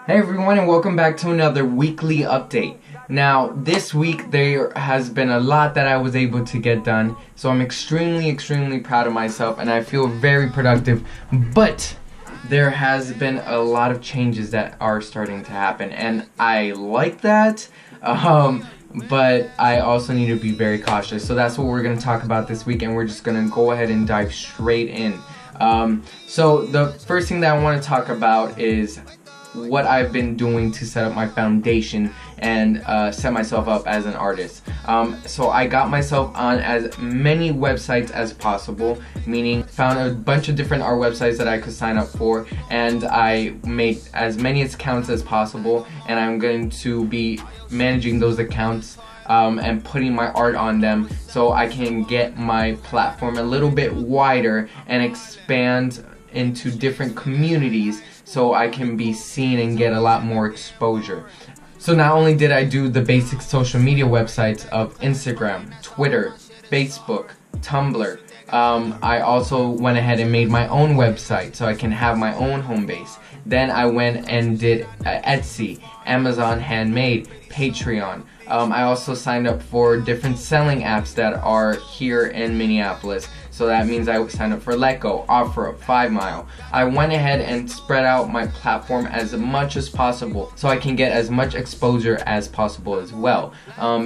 Hey everyone, and welcome back to another weekly update. Now, this week there has been a lot that I was able to get done, so I'm extremely proud of myself and I feel very productive, but there has been a lot of changes that are starting to happen, and I like that, but I also need to be very cautious. So that's what we're going to talk about this week, and we're just going to go ahead and dive straight in. So the first thing that I want to talk about is what I've been doing to set up my foundation and set myself up as an artist. So I got myself on as many websites as possible, meaning found a bunch of different art websites that I could sign up for, and I made as many accounts as possible, and I'm going to be managing those accounts and putting my art on them so I can get my platform a little bit wider and expand into different communities so I can be seen and get a lot more exposure. So not only did I do the basic social media websites of Instagram, Twitter, Facebook, Tumblr, I also went ahead and made my own website so I can have my own home base. Then I went and did Etsy, Amazon Handmade, Patreon. I also signed up for different selling apps that are here in Minneapolis. So that means I signed up for Letgo, OfferUp, 5 Mile. I went ahead and spread out my platform as much as possible so I can get as much exposure as possible as well.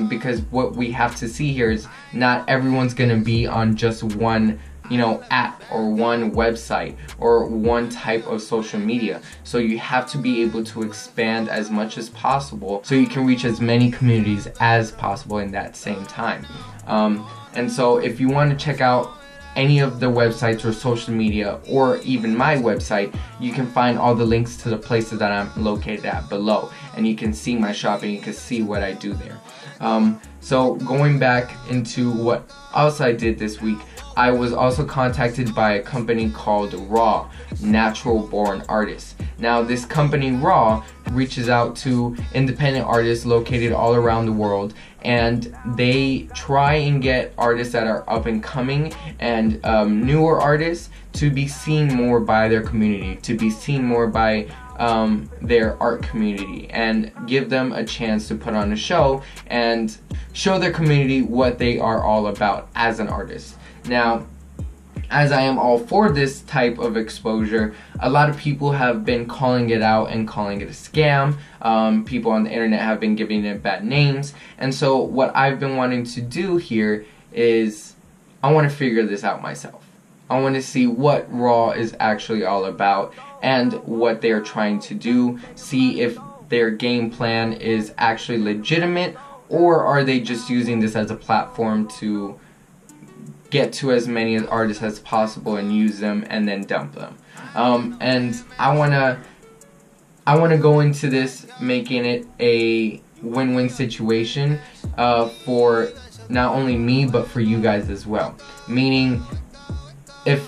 Because what we have to see here is not everyone's gonna be on just one app or one website or one type of social media. So you have to be able to expand as much as possible so you can reach as many communities as possible in that same time. And so if you want to check out any of the websites or social media, or even my website, you can find all the links to the places that I'm located at below, and you can see my shop and you can see what I do there. So going back into what else I did this week, I was also contacted by a company called Raw, Natural Born Artists. Now this company Raw reaches out to independent artists located all around the world, and they try and get artists that are up and coming and newer artists to be seen more by their community, to be seen more by their art community, and give them a chance to put on a show and show their community what they are all about as an artist. Now, as I am all for this type of exposure, a lot of people have been calling it out and calling it a scam. People on the internet have been giving it bad names. And so what I've been wanting to do here is I want to figure this out myself. I want to see what Raw is actually all about and what they're trying to do. See if their game plan is actually legitimate, or are they just using this as a platform to get to as many artists as possible and use them and then dump them. And I wanna go into this making it a win-win situation for not only me but for you guys as well. Meaning, if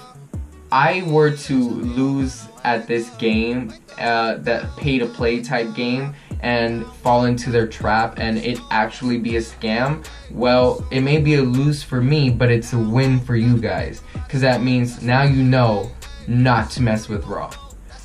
I were to lose at this game, that pay-to-play type game, and fall into their trap and it actually be a scam, well, it may be a lose for me, but it's a win for you guys, because that means now you know not to mess with Raw.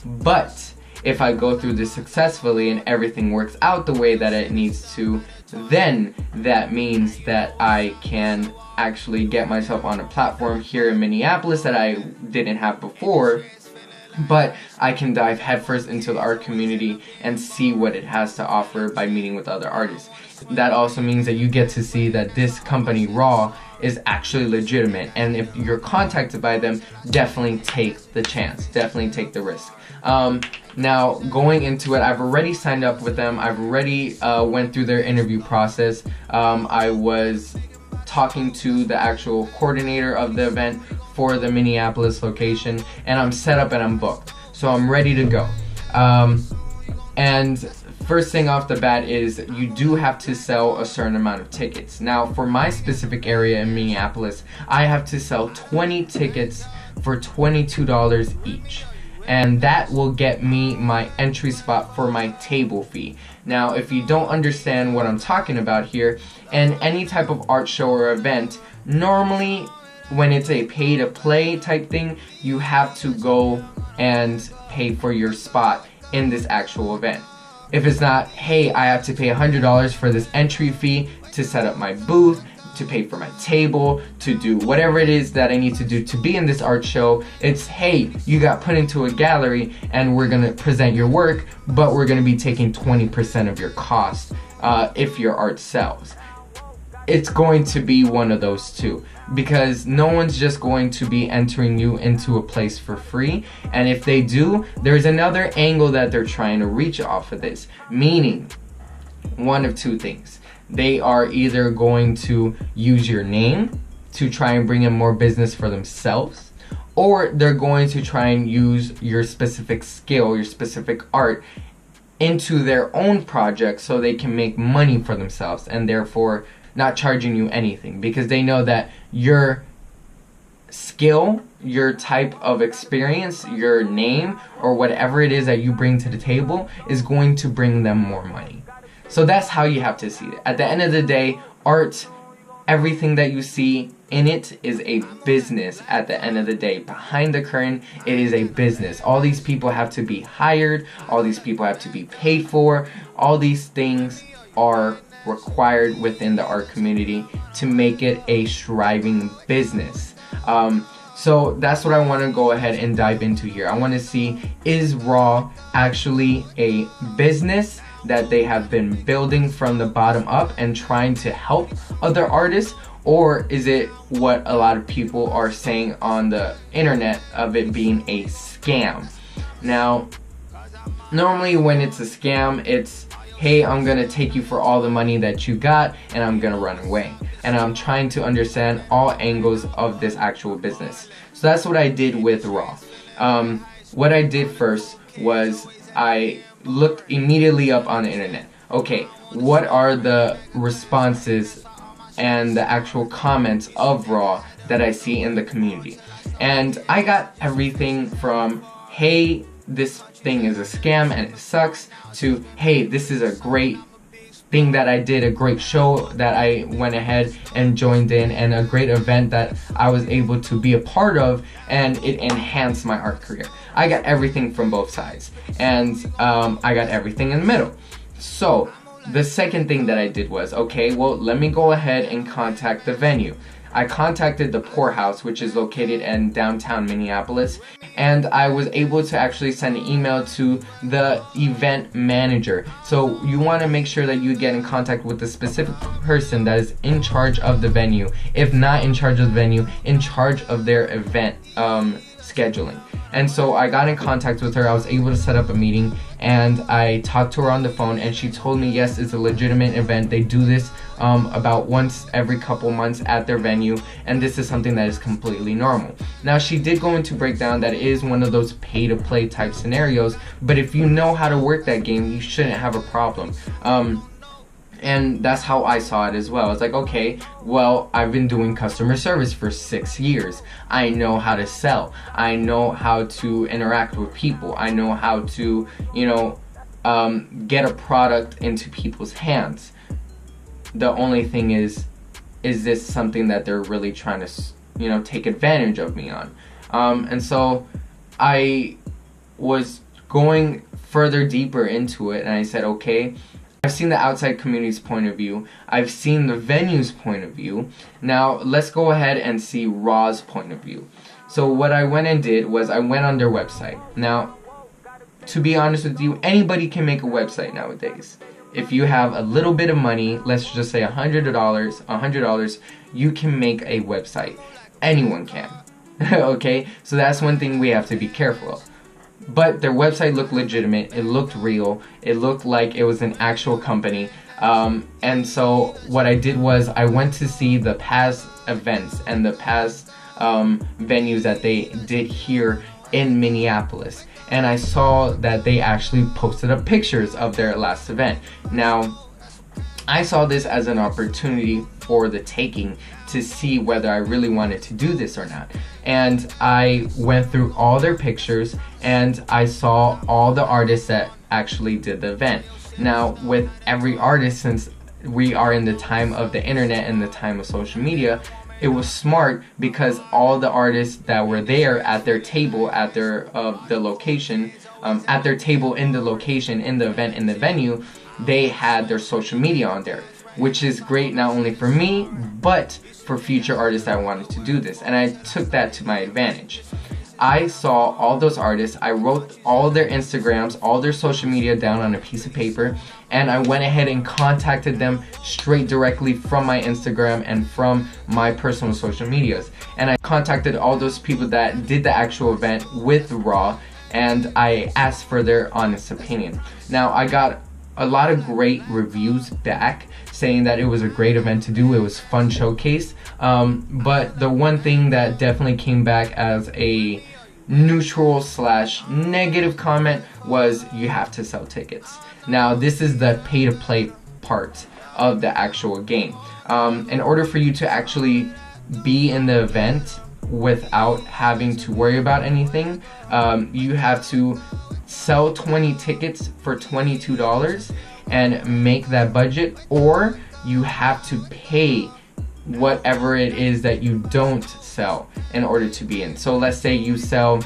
But if I go through this successfully and everything works out the way that it needs to, then that means that I can actually get myself on a platform here in Minneapolis that I didn't have before, but I can dive headfirst into the art community and see what it has to offer by meeting with other artists. That also means that you get to see that this company Raw is actually legitimate, and if you're contacted by them, definitely take the chance, definitely take the risk. Now going into it, I've already signed up with them. I've already went through their interview process. I was talking to the actual coordinator of the event for the Minneapolis location, and I'm set up and I'm booked, so I'm ready to go. And first thing off the bat is you do have to sell a certain amount of tickets. Now for my specific area in Minneapolis, I have to sell 20 tickets for $22 each, and that will get me my entry spot for my table fee. Now if you don't understand what I'm talking about here, and any type of art show or event, normally when it's a pay to play type thing, you have to go and pay for your spot in this actual event. If it's not, hey, I have to pay $100 for this entry fee to set up my booth, to pay for my table, to do whatever it is that I need to do to be in this art show. It's, hey, you got put into a gallery and we're gonna present your work, but we're gonna be taking 20% of your cost if your art sells. It's going to be one of those two, because no one's just going to be entering you into a place for free. And if they do, there's another angle that they're trying to reach off of this, meaning one of two things. They are either going to use your name to try and bring in more business for themselves, or they're going to try and use your specific skill, your specific art into their own project so they can make money for themselves, and therefore not charging you anything, because they know that your skill, your type of experience, your name, or whatever it is that you bring to the table is going to bring them more money. So that's how you have to see it. At the end of the day, art, everything that you see in it is a business. At the end of the day, behind the curtain, it is a business. All these people have to be hired, all these people have to be paid for, all these things are required within the art community to make it a thriving business. So that's what I want to go ahead and dive into here. I want to see, is Raw actually a business that they have been building from the bottom up and trying to help other artists, or is it what a lot of people are saying on the internet of it being a scam? Now, normally when it's a scam, it's, hey, I'm gonna take you for all the money that you got and I'm gonna run away. And I'm trying to understand all angles of this actual business. So that's what I did with Raw. What I did first was I looked immediately up on the internet. Okay, what are the responses and the actual comments of Raw that I see in the community? And I got everything from, hey, this thing is a scam and it sucks, to, hey, this is a great thing that I did, a great show that I went ahead and joined in, and a great event that I was able to be a part of, and it enhanced my art career. I got everything from both sides, and I got everything in the middle. So the second thing that I did was, okay, well, let me go ahead and contact the venue. I contacted the Pourhouse, which is located in downtown Minneapolis, and I was able to actually send an email to the event manager. So you want to make sure that you get in contact with the specific person that is in charge of the venue, if not in charge of the venue, in charge of their event scheduling. And so I got in contact with her. I was able to set up a meeting, and I talked to her on the phone, and she told me, yes, it's a legitimate event. They do this about once every couple months at their venue, and this is something that is completely normal. Now, she did go into breakdown that it is one of those pay-to-play type scenarios, but if you know how to work that game, you shouldn't have a problem. And that's how I saw it as well. It's like, okay, well, I've been doing customer service for 6 years. I know how to sell. I know how to interact with people. I know how to, you know, get a product into people's hands. The only thing is this something that they're really trying to, you know, take advantage of me on? And so I was going further deeper into it, and I said, okay, I've seen the outside community's point of view. I've seen the venue's point of view. Now let's go ahead and see Raw's point of view. So what I went and did was I went on their website. Now, to be honest with you, anybody can make a website nowadays. If you have a little bit of money, let's just say $100, you can make a website. Anyone can. Okay? So that's one thing we have to be careful of. But their website looked legitimate, it looked real, it looked like it was an actual company. And so what I did was I went to see the past events and the past venues that they did here in Minneapolis. And I saw that they actually posted up pictures of their last event. Now, I saw this as an opportunity for the taking to see whether I really wanted to do this or not. And I went through all their pictures and I saw all the artists that actually did the event. Now, with every artist, since we are in the time of the internet and the time of social media, it was smart because all the artists that were there at their table at their the location, at their table in the location, in the event, in the venue, they had their social media on there, which is great not only for me but for future artists that wanted to do this, and I took that to my advantage. I saw all those artists, I wrote all their Instagrams, all their social media down on a piece of paper, and I went ahead and contacted them straight directly from my Instagram and from my personal social medias. And I contacted all those people that did the actual event with Raw, and I asked for their honest opinion. Now, I got a lot of great reviews back saying that it was a great event to do, it was fun showcase, but the one thing that definitely came back as a neutral / negative comment was you have to sell tickets. Now, this is the pay to play part of the actual game. In order for you to actually be in the event without having to worry about anything, you have to sell 20 tickets for $22 and make that budget, or you have to pay whatever it is that you don't sell in order to be in. So let's say you sell,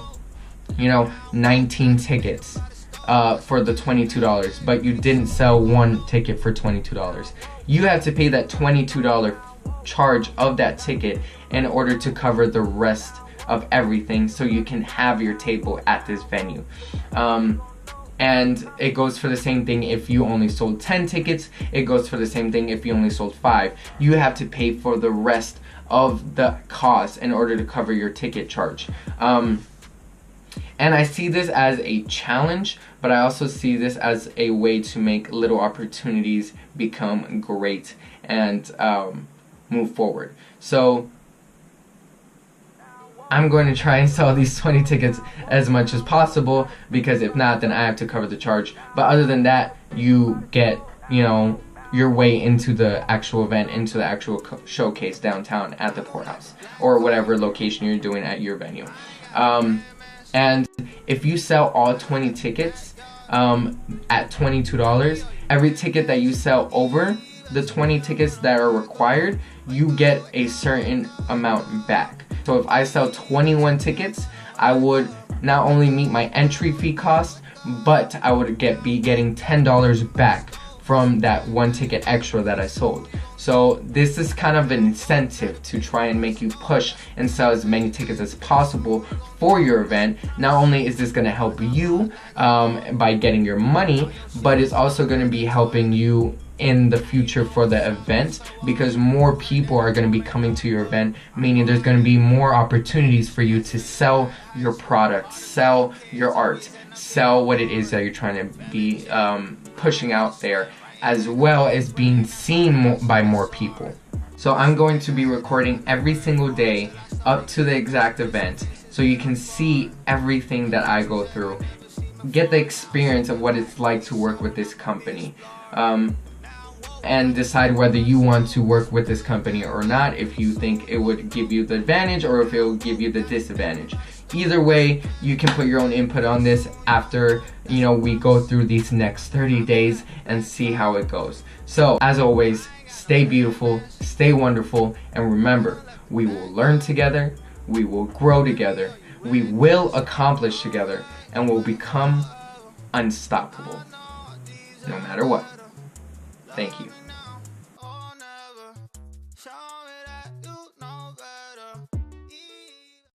19 tickets for the $22, but you didn't sell one ticket for $22. You have to pay that $22 charge of that ticket in order to cover the rest of everything so you can have your table at this venue. And it goes for the same thing if you only sold 10 tickets. It goes for the same thing if you only sold 5. You have to pay for the rest of the cost in order to cover your ticket charge. And I see this as a challenge, but I also see this as a way to make little opportunities become great and move forward. So I'm going to try and sell these 20 tickets as much as possible, because if not, then I have to cover the charge. But other than that, you get, your way into the actual event, into the actual showcase downtown at the Pourhouse, or whatever location you're doing at your venue. And if you sell all 20 tickets at $22, every ticket that you sell over the 20 tickets that are required, you get a certain amount back. So if I sell 21 tickets, I would not only meet my entry fee cost, but I would be getting $10 back from that one ticket extra that I sold. So this is kind of an incentive to try and make you push and sell as many tickets as possible for your event. Not only is this going to help you by getting your money, but it's also going to be helping you in the future for the event, because more people are going to be coming to your event, meaning there's going to be more opportunities for you to sell your product, sell your art, sell what it is that you're trying to be pushing out there, as well as being seen by more people. So I'm going to be recording every single day up to the exact event, so you can see everything that I go through, get the experience of what it's like to work with this company, and decide whether you want to work with this company or not, if you think it would give you the advantage or if it will give you the disadvantage. Either way, you can put your own input on this after, we go through these next 30 days and see how it goes. So, as always, stay beautiful, stay wonderful, and remember, we will learn together, we will grow together, we will accomplish together, and we'll become unstoppable, no matter what. Thank you.